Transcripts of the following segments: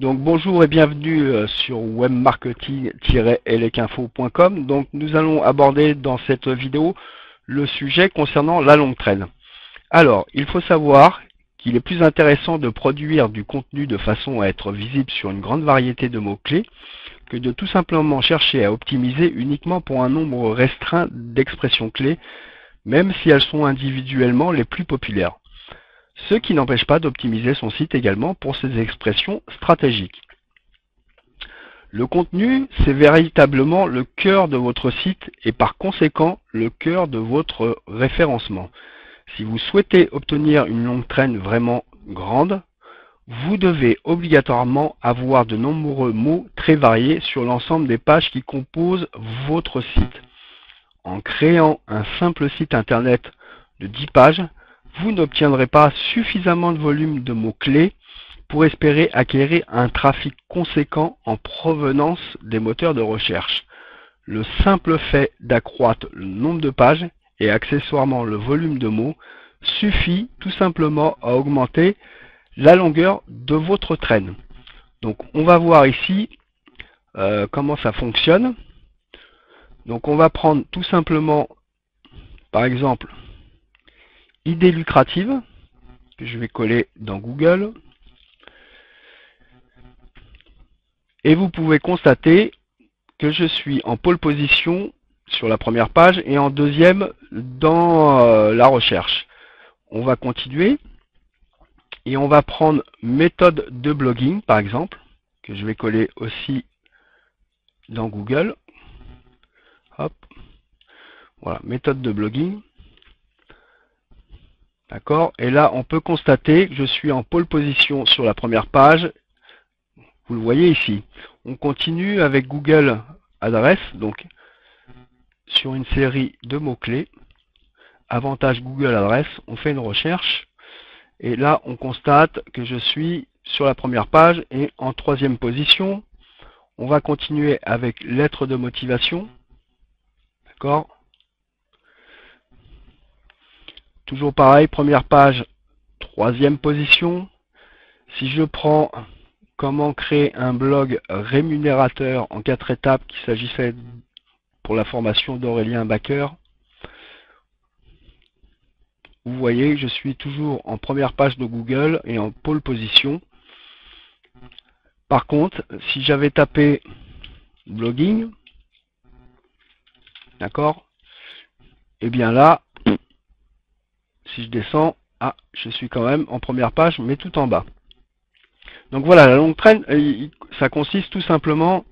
Donc bonjour et bienvenue sur webmarketing-elecinfo.com. Donc nous allons aborder dans cette vidéo le sujet concernant la longue traîne. Alors, il faut savoir qu'il est plus intéressant de produire du contenu de façon à être visible sur une grande variété de mots-clés que de tout simplement chercher à optimiser uniquement pour un nombre restreint d'expressions clés, même si elles sont individuellement les plus populaires. Ce qui n'empêche pas d'optimiser son site également pour ses expressions stratégiques. Le contenu, c'est véritablement le cœur de votre site et par conséquent le cœur de votre référencement. Si vous souhaitez obtenir une longue traîne vraiment grande, vous devez obligatoirement avoir de nombreux mots très variés sur l'ensemble des pages qui composent votre site. En créant un simple site internet de 10 pages, vous n'obtiendrez pas suffisamment de volume de mots-clés pour espérer acquérir un trafic conséquent en provenance des moteurs de recherche. Le simple fait d'accroître le nombre de pages et accessoirement le volume de mots suffit tout simplement à augmenter la longueur de votre traîne. Donc on va voir ici comment ça fonctionne. Donc on va prendre tout simplement par exemple idée lucrative que je vais coller dans Google et vous pouvez constater que je suis en pole position sur la première page et en deuxième dans la recherche. On va continuer et on va prendre méthode de blogging par exemple que je vais coller aussi dans Google. Hop. Voilà, méthode de blogging. D'accord. Et là, on peut constater que je suis en pole position sur la première page. Vous le voyez ici. On continue avec Google Adresse, donc sur une série de mots-clés. Avantage Google Adresse, on fait une recherche. Et là, on constate que je suis sur la première page et en troisième position. On va continuer avec lettre de motivation. D'accord. Toujours pareil, première page, troisième position. Si je prends comment créer un blog rémunérateur en 4 étapes, qu'il s'agissait pour la formation d'Aurélien Backer, vous voyez que je suis toujours en première page de Google et en pole position. Par contre, si j'avais tapé blogging, d'accord, et bien là, si je descends, je suis quand même en première page, mais tout en bas. Donc voilà, la longue traîne, ça consiste tout simplement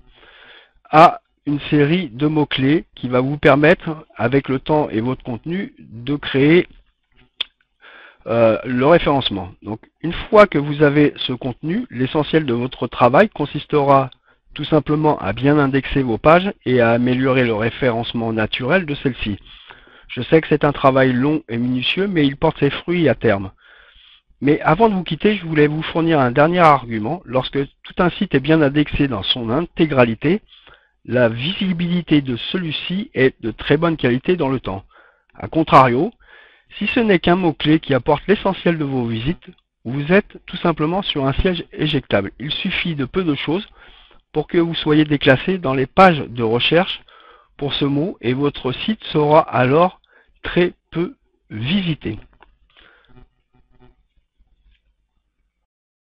à une série de mots-clés qui va vous permettre, avec le temps et votre contenu, de créer le référencement. Donc une fois que vous avez ce contenu, l'essentiel de votre travail consistera tout simplement à bien indexer vos pages et à améliorer le référencement naturel de celles-ci. Je sais que c'est un travail long et minutieux, mais il porte ses fruits à terme. Mais avant de vous quitter, je voulais vous fournir un dernier argument. Lorsque tout un site est bien indexé dans son intégralité, la visibilité de celui-ci est de très bonne qualité dans le temps. A contrario, si ce n'est qu'un mot-clé qui apporte l'essentiel de vos visites, vous êtes tout simplement sur un siège éjectable. Il suffit de peu de choses pour que vous soyez déclassé dans les pages de recherche pour ce mot et votre site sera alors très peu visité.